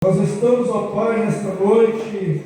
Nós estamos, ó Pai, nesta noite,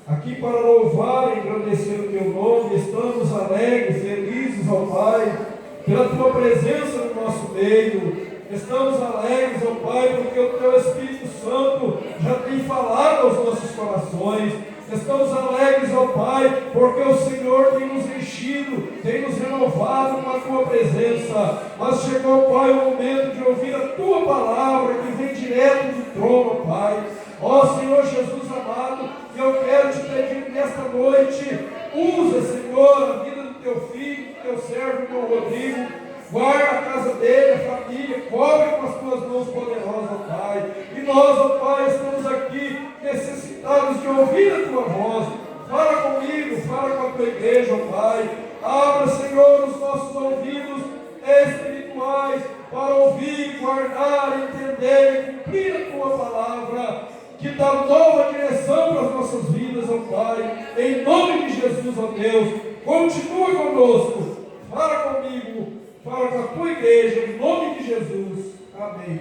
aqui para louvar e engrandecer o Teu nome. Estamos alegres, felizes, ó Pai, pela Tua presença no nosso meio. Estamos alegres, ó Pai, porque o Teu Espírito Santo já tem falado aos nossos corações. Estamos alegres, ó Pai, porque o Senhor tem nos enchido, tem nos renovado com a Tua presença. Mas chegou, Pai, o momento de ouvir a Tua palavra, que vem direto do trono, Pai. Ó Senhor Jesus amado, eu quero te pedir nesta noite, usa, Senhor, a vida do Teu filho, do Teu servo, do Teu Rodrigo. Guarda a casa dele, a família, cobre com as Tuas mãos poderosas, ó Pai. E nós, ó Pai, estamos aqui necessitados de ouvir a Tua voz. Fala comigo, fala com a Tua igreja, ó Pai. Abra, Senhor, os nossos ouvidos espirituais para ouvir, guardar, entender e cumprir a Tua palavra, que dá nova direção para as nossas vidas, ó Pai. Em nome de Jesus, ó Deus, continua conosco. Fala comigo. Fala com a Tua igreja, em nome de Jesus. Amém.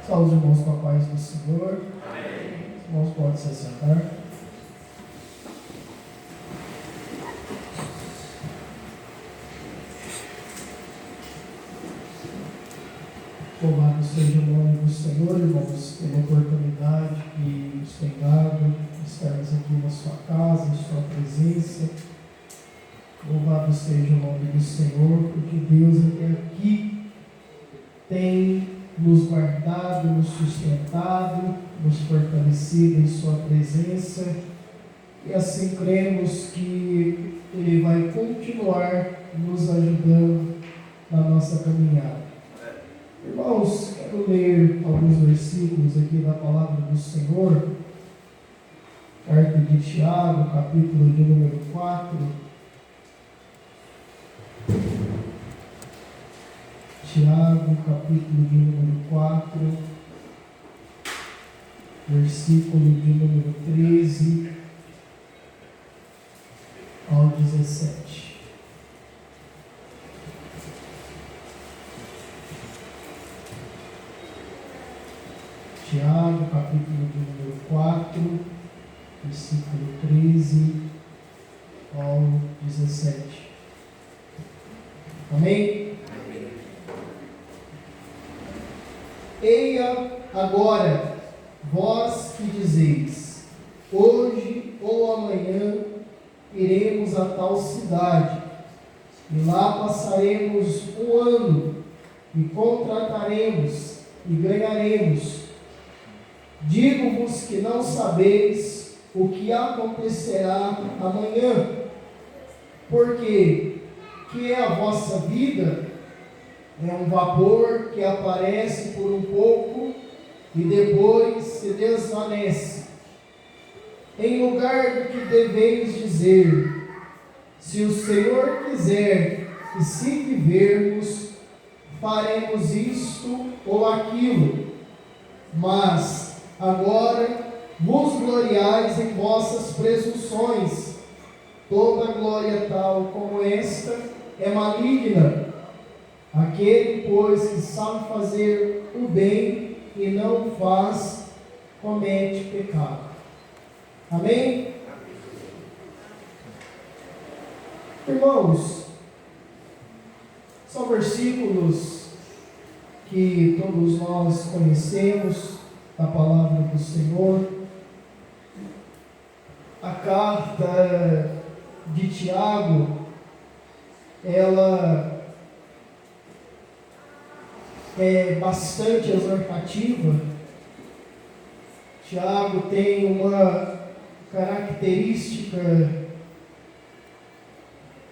Salve os irmãos com a paz do Senhor. Amém. Os irmãos podem se assentar. Louvado seja o nome do Senhor, irmãos, pela oportunidade que nos tem dado, estarmos aqui na sua casa, em sua presença. Louvado seja o nome do Senhor, porque Deus até aqui tem nos guardado, nos sustentado, nos fortalecido em sua presença, e assim cremos que Ele vai continuar nos ajudando na nossa caminhada. Irmãos, quero ler alguns versículos aqui da palavra do Senhor. Carta de Tiago, capítulo de número 4. Tiago, capítulo de número 4, versículo de número 13 ao 17. Tiago, capítulo de número 4, versículo 13 ao 17. Amém? Amém. Eia agora, vós que dizeis, hoje ou amanhã iremos a tal cidade, e lá passaremos um ano, e contrataremos, e ganharemos. Digo-vos que não sabeis o que acontecerá amanhã, porque que é a vossa vida? É um vapor que aparece por um pouco e depois se desvanece. Em lugar do que deveis dizer, se o Senhor quiser e se vivermos, faremos isto ou aquilo. Mas agora vos gloriais em vossas presunções. Toda glória tal como esta é maligna. Aquele, pois, que sabe fazer o bem e não o faz, comete pecado. Amém? Irmãos, são versículos que todos nós conhecemos da palavra do Senhor. A carta de Tiago, ela é bastante exortativa. Tiago tem uma característica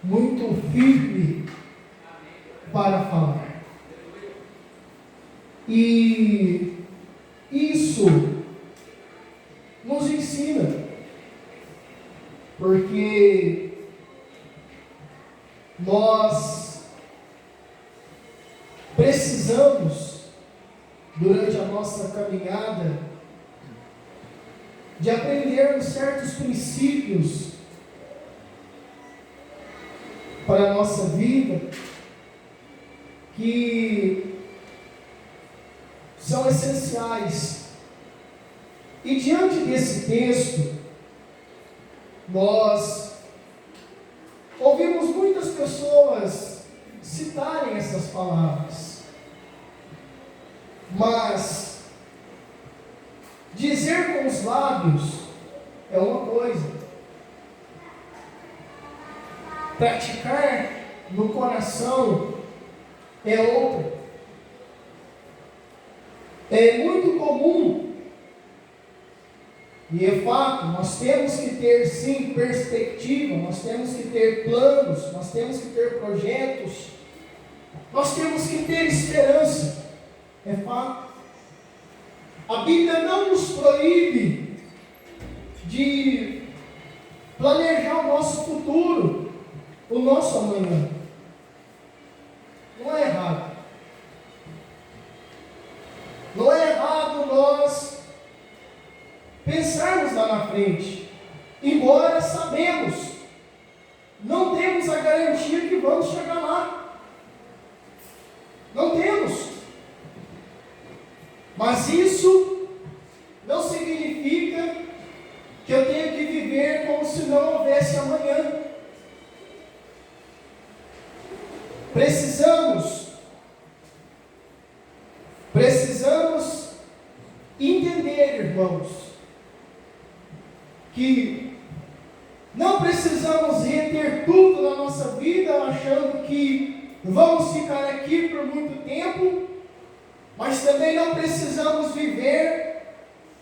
muito firme para falar. E isso nos ensina, porque nós precisamos, durante a nossa caminhada, de aprendermos certos princípios para a nossa vida, que são essenciais. E diante desse texto, nós ouvimos muitas pessoas citarem essas palavras, mas dizer com os lábios é uma coisa, praticar no coração é outra. É muito comum, e é fato, nós temos que ter sim perspectiva, nós temos que ter planos, nós temos que ter projetos, nós temos que ter esperança, é fato. A Bíblia não nos proíbe de planejar o nosso futuro, o nosso amanhã. Não é errado. Não é errado nós pensarmos lá na frente, embora sabemos, não temos a garantia que vamos chegar lá. Não temos. Mas isso não significa que eu tenho que viver como se não houvesse amanhã. Precisamos entender, irmãos, que não precisamos reter tudo na nossa vida achando que vamos ficar aqui por muito tempo, mas também não precisamos viver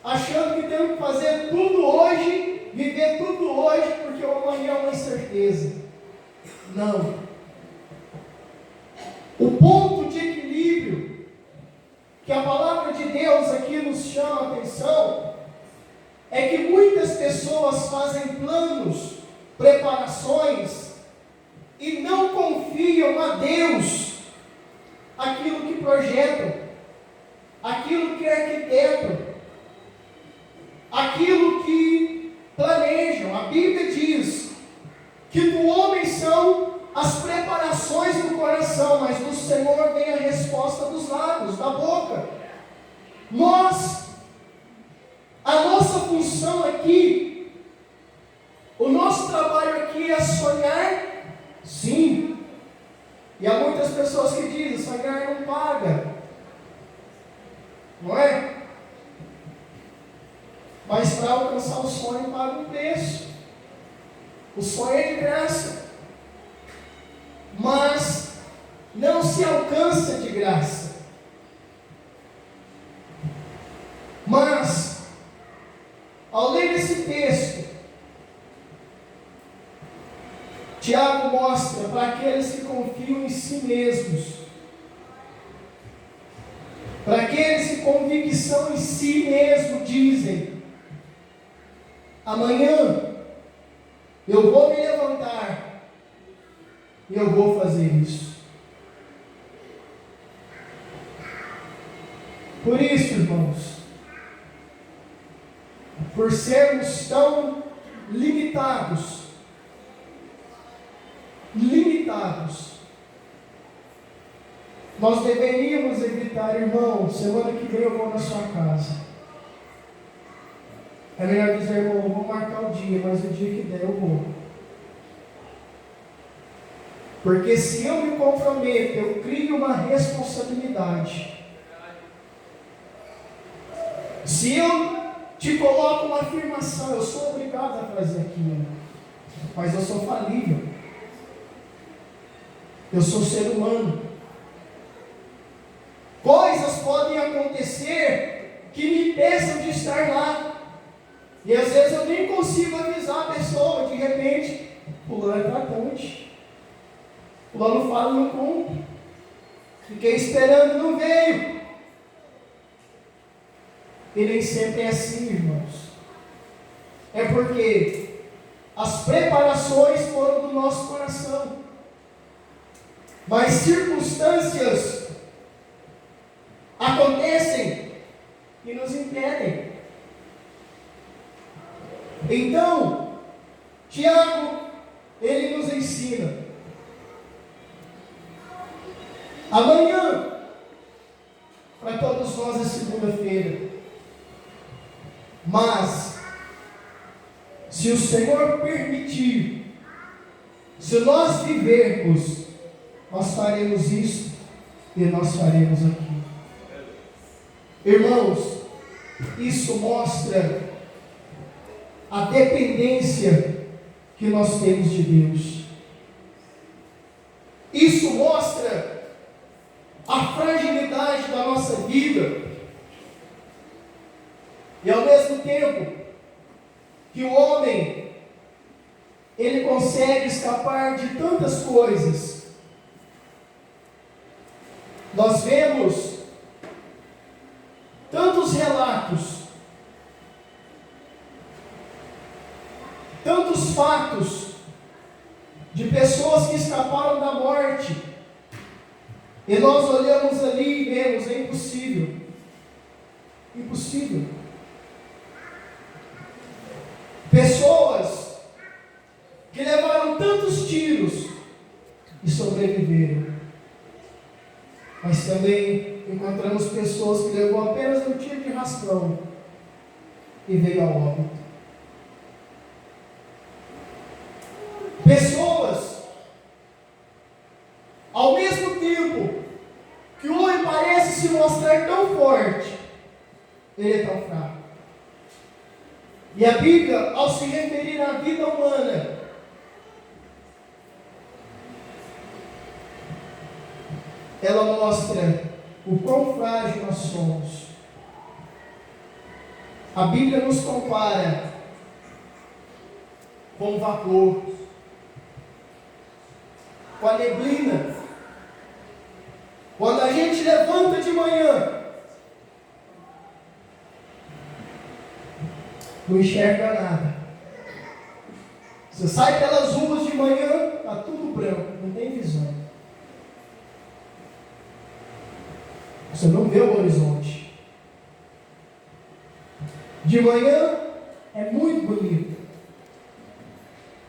achando que temos que fazer tudo hoje, viver tudo hoje, porque o amanhã é uma incerteza. Não. O ponto de equilíbrio que a palavra de Deus aqui nos chama a atenção é que muitas pessoas fazem planos, preparações e não confiam a Deus aquilo que projetam, aquilo que arquitetam, aquilo que planejam. A Bíblia diz que do homem são as preparações do coração, mas do Senhor vem a resposta dos lábios, da boca. A nossa função aqui, o nosso trabalho aqui é sonhar, sim. E há muitas pessoas que dizem, sonhar não paga, não é? Mas para alcançar o sonho paga um preço. O sonho é de graça, mas não se alcança de graça. Mas, ao ler esse texto, Tiago mostra para aqueles que confiam em si mesmos, para aqueles que com convicção em si mesmo dizem: amanhã eu vou me levantar e eu vou fazer isso. Por isso, irmãos, por sermos tão limitados, nós deveríamos evitar, irmão, semana que vem eu vou na sua casa. É melhor dizer, irmão, vou marcar o dia, mas o dia que der eu vou. Porque se eu me comprometo, eu crio uma responsabilidade. Se eu te coloco uma afirmação, eu sou obrigado a fazer aquilo, mas eu sou falível. Eu sou ser humano. Coisas podem acontecer que me impeçam de estar lá. E às vezes eu nem consigo avisar a pessoa. De repente, fulano é tratante, fulano fala, não cumpre. Fiquei esperando, não veio. E nem sempre é assim, irmãos. É porque as preparações foram do nosso coração, mas circunstâncias acontecem e nos impedem. Então, Tiago, ele nos ensina. Amanhã, para todos nós é segunda-feira. Mas, se o Senhor permitir, se nós vivermos, nós faremos isso e nós faremos aquilo. Irmãos, isso mostra a dependência que nós temos de Deus. Isso mostra a fragilidade da nossa vida. E ao mesmo tempo que o homem, ele consegue escapar de tantas coisas, nós vemos tantos relatos, tantos fatos de pessoas que escaparam da morte, e nós olhamos ali e vemos, é impossível, impossível. Pessoas que levaram tantos tiros e sobreviveram. Mas também encontramos pessoas que levou apenas um tiro de raspão e veio ao óbito. Pessoas, ao mesmo tempo que o homem parece se mostrar tão forte, ele é tão fraco. E a Bíblia, ao se referir à vida humana, ela mostra o quão frágil nós somos. A Bíblia nos compara com o vapor, com a neblina. Quando a gente levanta de manhã, não enxerga nada. Você sai pelas ruas de manhã, está tudo branco, não tem visão. Você não vê o horizonte. De manhã é muito bonito,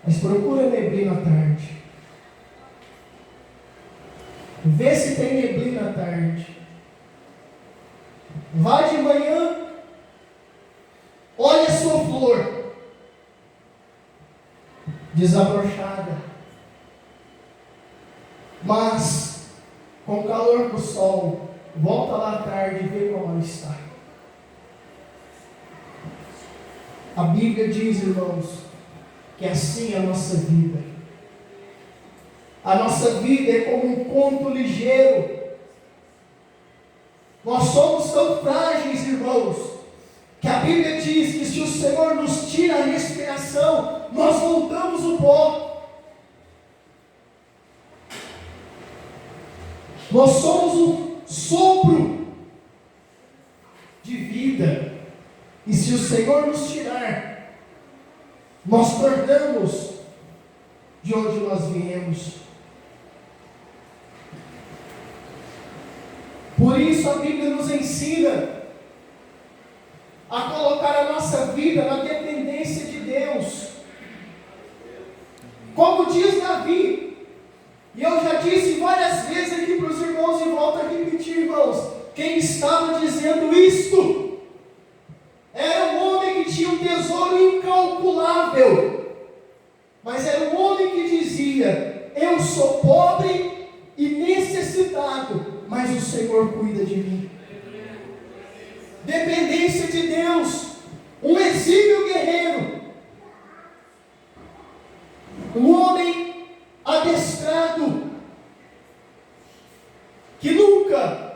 mas procura neblina à tarde. Vê se tem neblina à tarde. Vá de manhã, olha a sua flor desabrochada, mas com o calor do sol. Volta lá à tarde e vê como ela está. A Bíblia diz, irmãos, que assim é a nossa vida. A nossa vida é como um conto ligeiro. Nós somos tão frágeis, irmãos, que a Bíblia diz que se o Senhor nos tira a respiração, nós voltamos o pó. Nós somos um sopro de vida, e se o Senhor nos tirar, nós tornamos de onde nós viemos. Por isso a Bíblia nos ensina a colocar a nossa vida na dependência de Deus. Como diz Davi, e eu já disse várias vezes aqui para os irmãos, e volto a repetir, irmãos, quem estava dizendo isto era um homem que tinha um tesouro incalculável, mas era um homem que dizia: eu sou pobre e necessitado, mas o Senhor cuida de mim. Dependência de Deus. Um exímio guerreiro, um homem adestrado, que nunca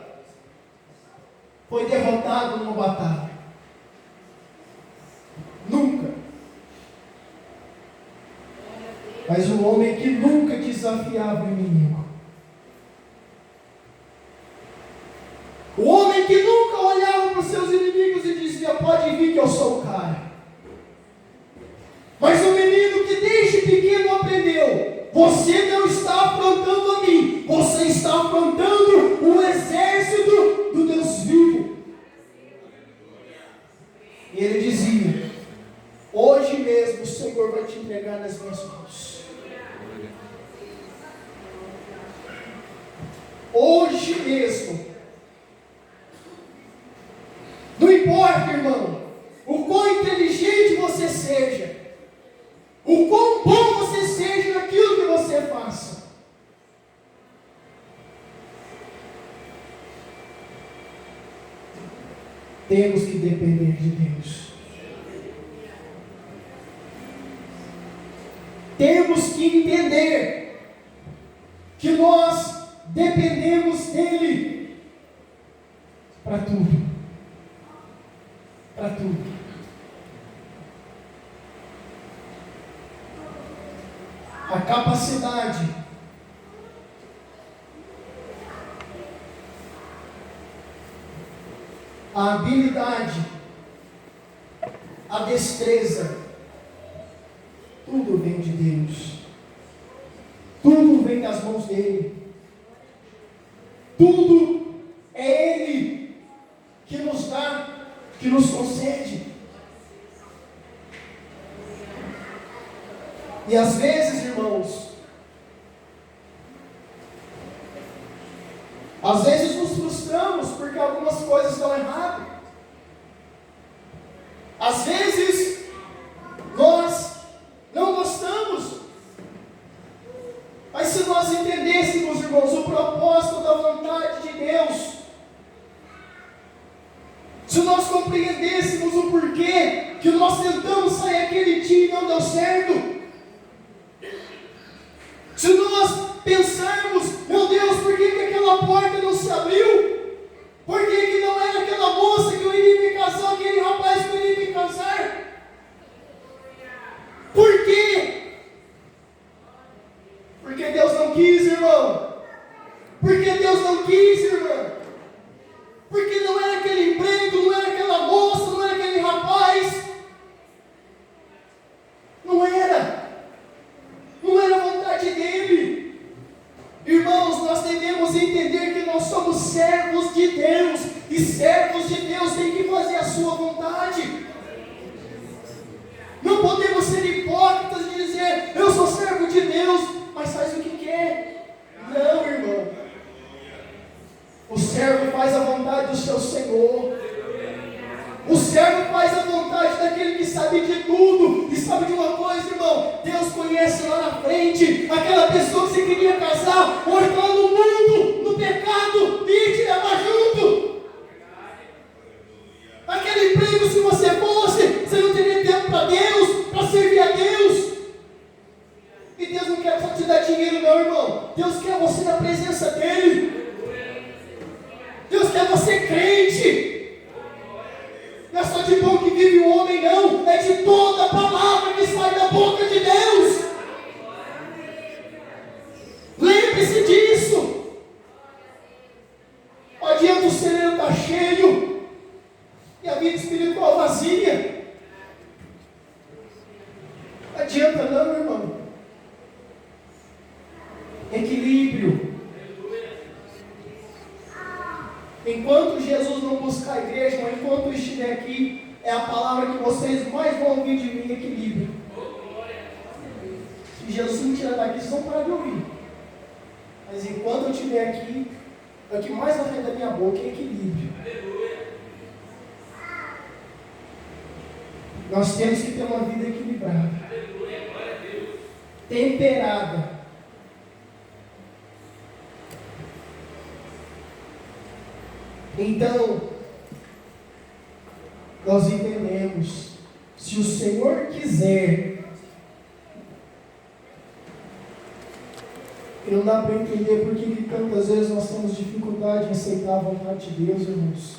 foi derrotado numa batalha. Nunca. Mas um homem que nunca desafiava o inimigo. O homem que nunca olhava para os seus inimigos e dizia: pode vir que eu sou o cara. Mas o menino que desde pequeno aprendeu: você não está afrontando a mim, você está afrontando o exército do Deus vivo. E ele dizia: hoje mesmo entregar nas minhas mãos. Hoje mesmo, não importa, irmão, o quão inteligente você seja, o quão bom você seja naquilo que você faça, temos que depender de Deus. Temos que entender que nós dependemos dele para tudo. Para tudo. A capacidade, a habilidade, a destreza, tudo vem de Deus. Tudo vem das mãos dele. Tudo é ele que nos dá, que nos concede. E às vezes, irmãos, às vezes nos frustramos porque algumas coisas estão erradas. Às vezes nós não gostamos. Mas se nós entendêssemos, irmãos, o propósito da vontade de Deus, se nós compreendêssemos o porquê que nós tentamos sair aquele dia e não deu certo, se nós pensarmos, meu Deus, por que aquela porta não se abriu? Por que não era aquela moça que eu iria me casar, aquele rapaz que eu iria me casar? Por quê? Porque Deus não quis, irmão. Porque Deus não quis, irmão. Porque não era aquele emprego, não era aquela moça, não era aquele rapaz. Não era. Não era a vontade dele. Irmãos, nós devemos entender que nós somos servos de Deus. E servos de Deus têm que fazer a sua vontade. Não podemos ser hipócritas de dizer, eu sou servo de Deus, mas faz o que quer. Não, irmão. O servo faz a vontade do seu Senhor. O servo faz a vontade daquele que sabe de tudo. E sabe de uma coisa, irmão? Deus conhece lá na frente aquela pessoa que você queria casar, hoje está no mundo, no pecado, e te levar junto. Aquele emprego, se você fosse, você não teria tempo para Deus, para servir a Deus. E Deus não quer só te dar dinheiro, não, irmão. Deus quer você na presença dele. Deus quer você crente. Não é só de bom que vive o homem, não. É de toda a palavra que sai da boca de Deus. Lembre-se disso. Não adianta o celeiro estar cheio e a vida espiritual vazia. Não adianta não, irmão. Equilíbrio. Enquanto Jesus não buscar a igreja, ou enquanto eu estiver aqui, é a palavra que vocês mais vão ouvir de mim, equilíbrio. Se Jesus me tirar daqui, vocês vão parar de ouvir. Mas enquanto eu estiver aqui, é o que mais vai sair da minha boca, é equilíbrio. Nós temos que ter uma vida equilibrada, temperada. Então, nós entendemos, se o Senhor quiser, e não dá para entender por que tantas vezes nós temos dificuldade em aceitar a vontade de Deus, irmãos.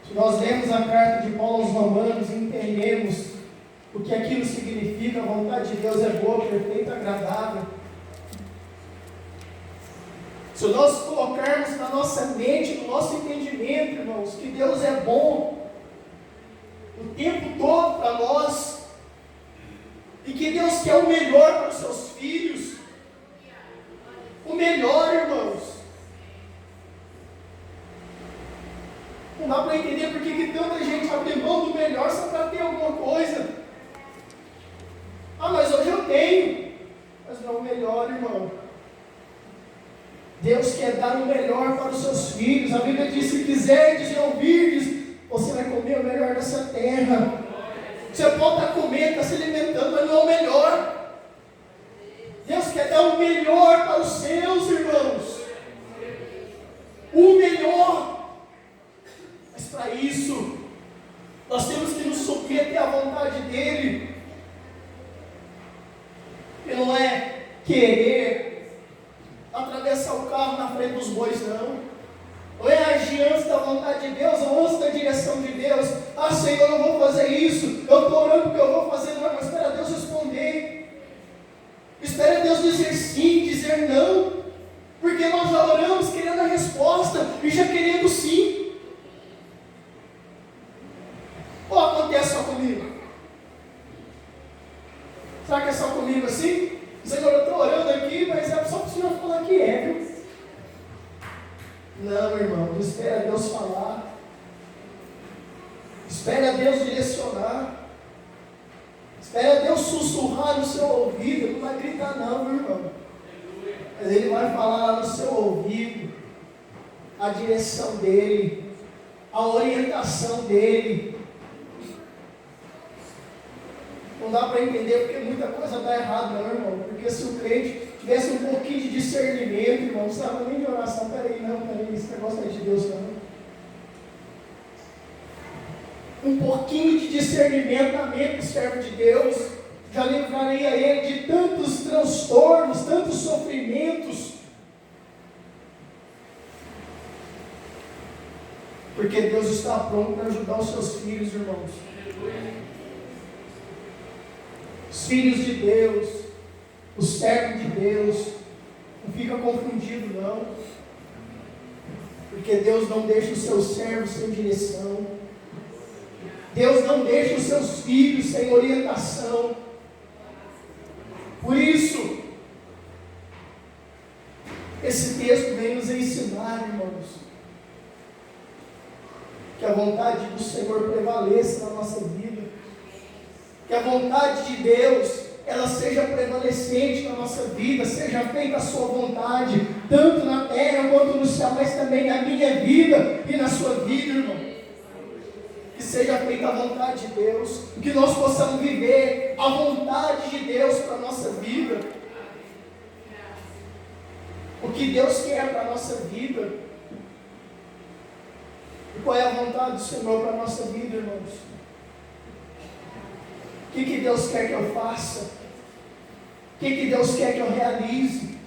Se nós lemos a carta de Paulo aos Romanos e entendemos o que aquilo significa, a vontade de Deus é boa, perfeita, agradável. Se nós colocarmos na nossa mente, no nosso entendimento, irmãos, que Deus é bom o tempo todo para nós, e que Deus quer o melhor para os seus filhos, o melhor, irmãos. Não dá para entender por que tanta gente abre mão do melhor só para ter alguma coisa. irmão. Deus quer dar o melhor para os seus filhos. A Bíblia diz: se quiserdes e ouvirdes, você vai comer o melhor dessa terra. Você pode estar comendo, estar se alimentando, mas não é o melhor. Deus quer dar o melhor para os seus irmãos. O melhor. Mas para isso, nós temos que nos submeter à vontade dEle. E não é querer atravessar o carro na frente dos bois, não. Não é agir antes da vontade de Deus, ou antes da direção de Deus. Ah, Senhor, eu vou fazer isso. Eu estou orando porque eu vou fazer. Não, mas espera Deus responder. Espera Deus dizer sim, dizer não. Porque nós já oramos querendo a resposta e já querendo sim. Ou acontece só comigo? Será que é só comigo assim? Senhor, eu estou orando aqui, mas é só para o Senhor falar que é, viu? Não, irmão, espera Deus falar. Espera Deus direcionar. Espera Deus sussurrar no seu ouvido. Ele não vai gritar não, meu irmão. Mas Ele vai falar no seu ouvido a direção dEle, a orientação dEle. Não dá para entender porque muita coisa está errada, não, irmão. Porque se o crente tivesse um pouquinho de discernimento, irmão, não precisava nem de oração. Peraí, esse negócio não é de Deus, não. Um pouquinho de discernimento na mente do servo de Deus já livraria ele de tantos transtornos, tantos sofrimentos. Porque Deus está pronto para ajudar os seus filhos, irmãos. Os filhos de Deus, os servos de Deus, não fica confundido não, porque Deus não deixa os seus servos sem direção, Deus não deixa os seus filhos sem orientação. Por isso, esse texto vem nos ensinar, irmãos, que a vontade do Senhor prevaleça na nossa vida, que a vontade de Deus, ela seja prevalecente na nossa vida, seja feita a sua vontade, tanto na terra quanto no céu, mas também na minha vida e na sua vida, irmão. Que seja feita a vontade de Deus, que nós possamos viver a vontade de Deus para a nossa vida. O que Deus quer para a nossa vida. E qual é a vontade do Senhor para a nossa vida, irmãos? O que Deus quer que eu faça? O que Deus quer que eu realize?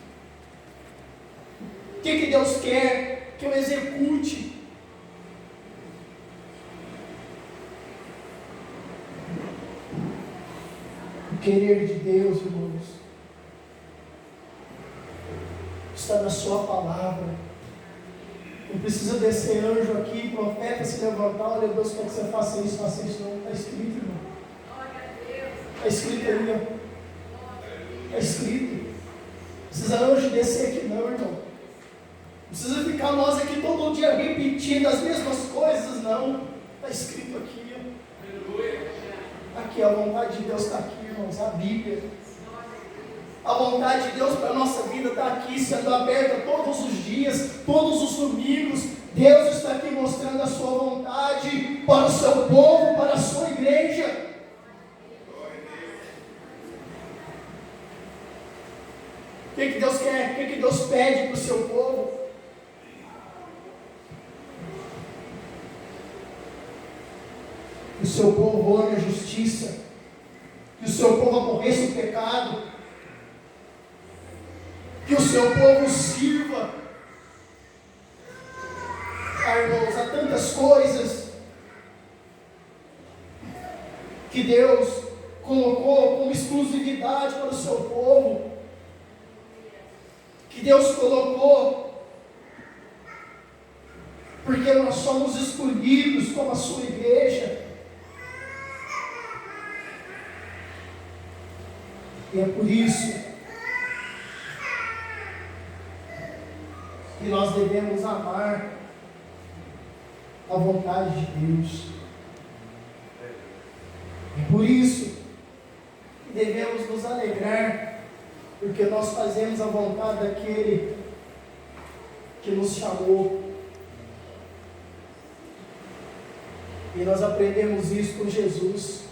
O que Deus quer que eu execute? O querer de Deus, irmãos, está na sua palavra. Não precisa descer anjo aqui, profeta se levantar, olha, Deus quer que você faça isso, não. Está escrito, irmão. Está escrito aí, ó. Está escrito. Não precisa anjo descer aqui não, irmão. Não precisa ficar nós aqui todo dia repetindo as mesmas coisas, não. Está escrito aqui, ó. Aqui, a vontade de Deus está aqui, irmãos, a Bíblia. A vontade de Deus para a nossa vida está aqui, sendo aberta todos os dias, todos os domingos. Deus está aqui mostrando a sua vontade para o seu povo, para a sua igreja. O que Deus quer? O que Deus pede para o seu povo? Que o seu povo ame a justiça, que o seu povo aborreça o pecado, que o seu povo sirva. Irmãos, há tantas coisas que Deus colocou como exclusividade para o seu povo, que Deus colocou porque nós somos escolhidos como a sua igreja. E é por isso que nós devemos amar a vontade de Deus. É por isso que devemos nos alegrar porque nós fazemos a vontade daquele que nos chamou. E nós aprendemos isso com Jesus.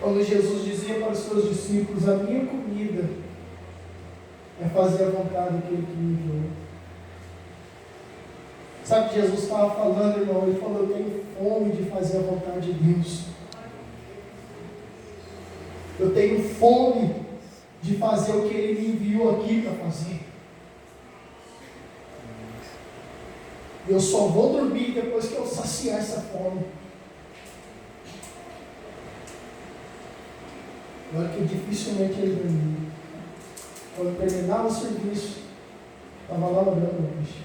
Quando Jesus dizia para os seus discípulos: a minha comida é fazer a vontade daquele que me enviou. Sabe o que Jesus estava falando, irmão? Ele falou: eu tenho fome de fazer a vontade de Deus. Eu tenho fome de fazer o que Ele me enviou aqui para fazer. Eu só vou dormir depois que eu saciar essa fome. Olha que dificilmente ele dormia. Quando terminava o serviço, estava lá lavrando o bicho.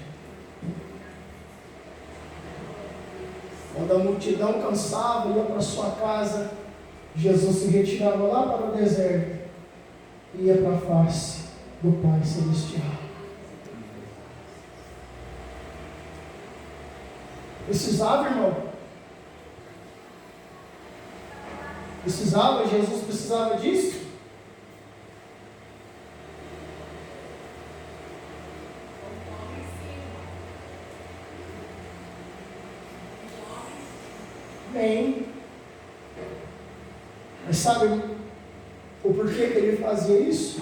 Quando a multidão cansava, ia para sua casa, Jesus se retirava lá para o deserto e ia para a face do Pai Celestial. Precisava, irmão? Precisava? Jesus precisava disso? Bem, mas sabe o porquê que ele fazia isso?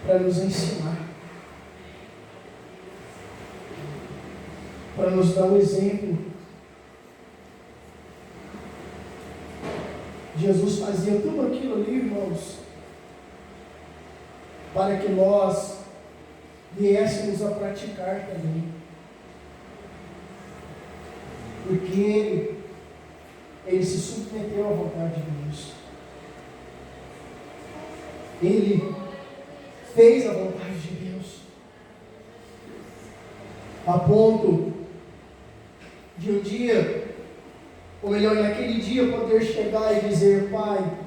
Para nos ensinar, para nos dar um exemplo. Jesus fazia tudo aquilo ali, irmãos, para que nós viéssemos a praticar também. Porque ele se submeteu à vontade de Deus. Ele fez a vontade de Deus. A ponto de um dia, ou melhor, naquele dia, poder chegar e dizer: Pai,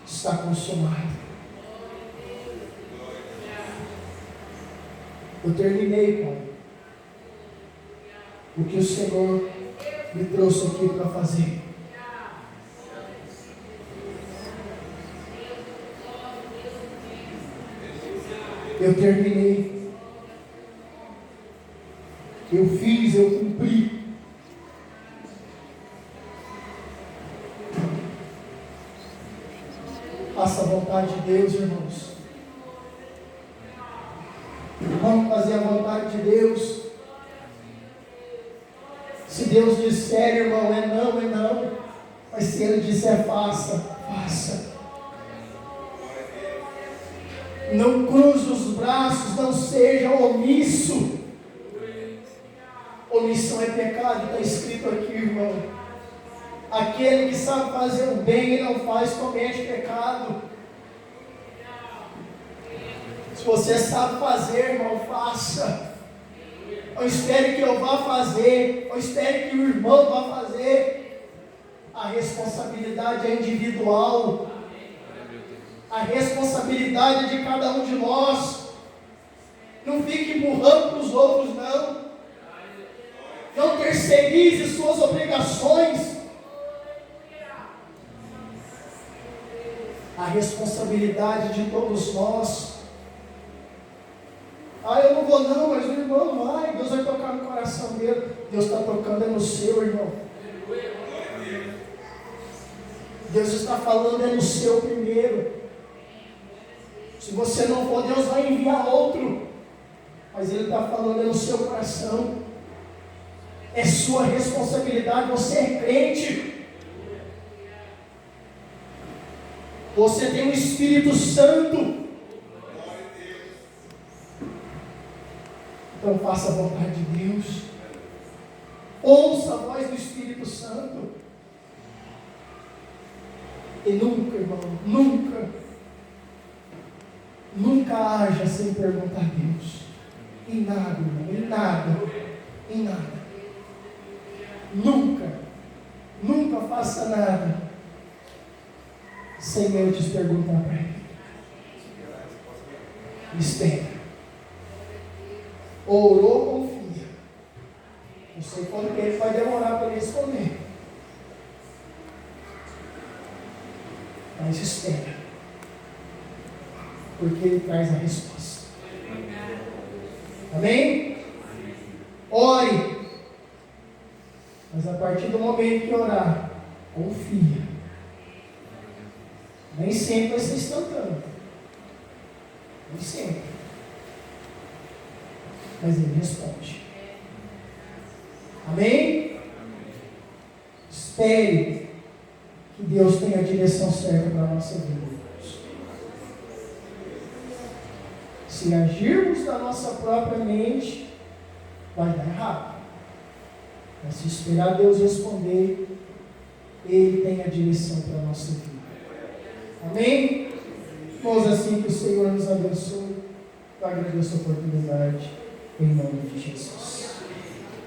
está consumado. Eu terminei, Pai, o que o Senhor me trouxe aqui para fazer. Eu terminei. Eu fiz, eu cumpri. Faça a vontade de Deus, irmãos. Vamos fazer a vontade de Deus. Se Deus disser, irmão, é não, é não. Mas se Ele disser faça, faça. Não cruze os braços, não seja omisso. Omissão é pecado, está escrito aqui, irmão. Aquele que sabe fazer o bem e não faz, comete pecado. Se você sabe fazer, irmão, faça. Ou espere que eu vá fazer, ou espere que o irmão vá fazer. A responsabilidade é individual. A responsabilidade é de cada um de nós. Não fique empurrando para os outros, não. Não terceirize suas obrigações. A responsabilidade de todos nós. Eu não vou não, mas o irmão vai. Deus vai tocar no coração dele. Deus está tocando no seu, irmão. Deus está falando no seu primeiro. Se você não for, Deus vai enviar outro. Mas Ele está falando no seu coração. É sua responsabilidade. Você é crente. Você tem o Espírito Santo. Então faça a vontade de Deus. Ouça a voz do Espírito Santo. E nunca, irmão, nunca haja sem perguntar a Deus. Em nada, irmão, em nada. Nunca faça nada sem antes perguntar para Ele. Espera. Orou, confia. Não sei quanto tempo vai demorar para Ele responder. Mas espere, porque Ele traz a resposta. Amém? Ore, mas a partir do momento que orar, confia. Nem sempre vai ser instantâneo. Nem sempre. Mas Ele responde. Amém? Espere que Deus tenha a direção certa para a nossa vida. Se agirmos da nossa própria mente, vai dar errado. Mas se esperar Deus responder, Ele tem a direção para a nossa vida. Amém? Irmãos, assim que o Senhor nos abençoe, eu agradeço a oportunidade, em nome de Jesus.